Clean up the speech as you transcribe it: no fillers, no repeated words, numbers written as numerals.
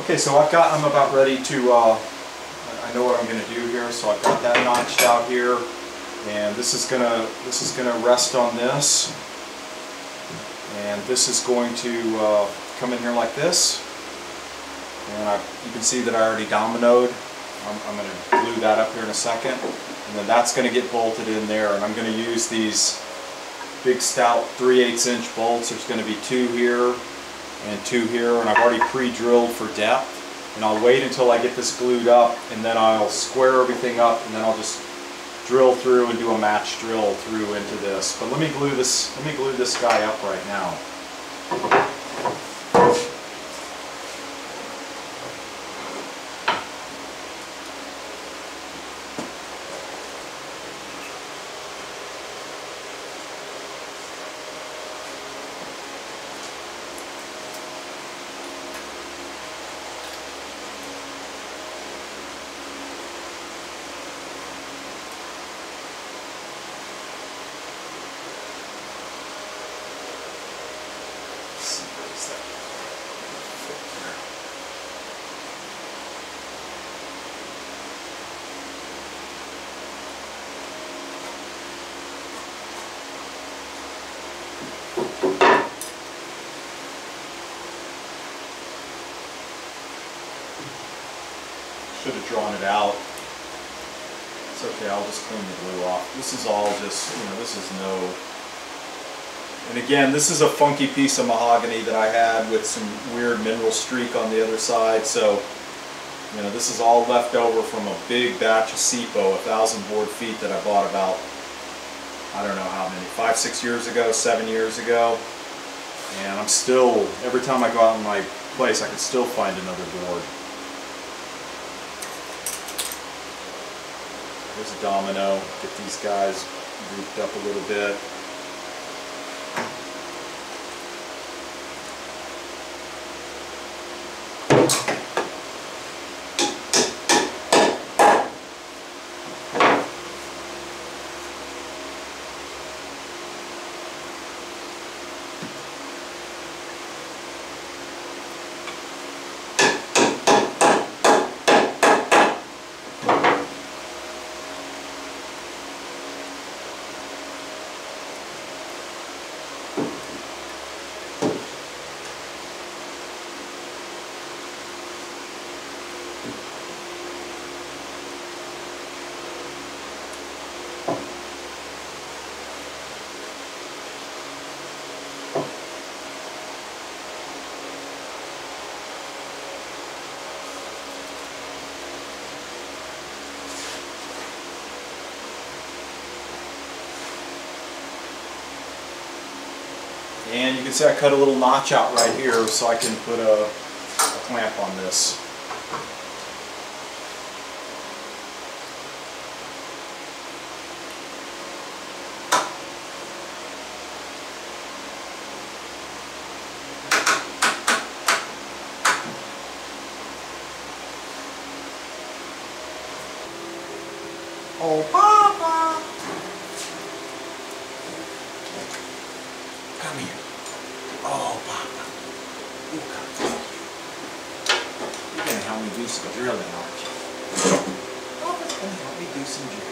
Okay, so I'm about ready to, I know what I'm going to do here, so I've got that notched out here, and this is gonna rest on this, and this is going to come in here like this, and you can see that I already dominoed. I'm going to glue that up here in a second, and then that's going to get bolted in there, and I'm going to use these big stout 3/8 inch bolts. There's going to be 2 here and 2 here, and I've already pre-drilled for depth, and I'll wait until I get this glued up, and then I'll square everything up, and then I'll just drill through and do a match drill through into this. But let me glue this guy up right now. Should have drawn it out. It's okay, I'll just clean the glue off. This is all just, this is no... And again, this is a funky piece of mahogany that I had with some weird mineral streak on the other side, so, this is all left over from a big batch of SIPO, 1,000 board feet that I bought about, I don't know how many, 5, 6 years ago, 7 years ago. And I'm still, every time I go out in my place, I can still find another board. There's a domino. Get these guys grouped up a little bit. And you can see I cut a little notch out right here so I can put a clamp on this. Oh, Papa! Come here. Oh, Papa. You come. You're going to help me do some drilling, aren't you? Papa's going to help me do some drilling.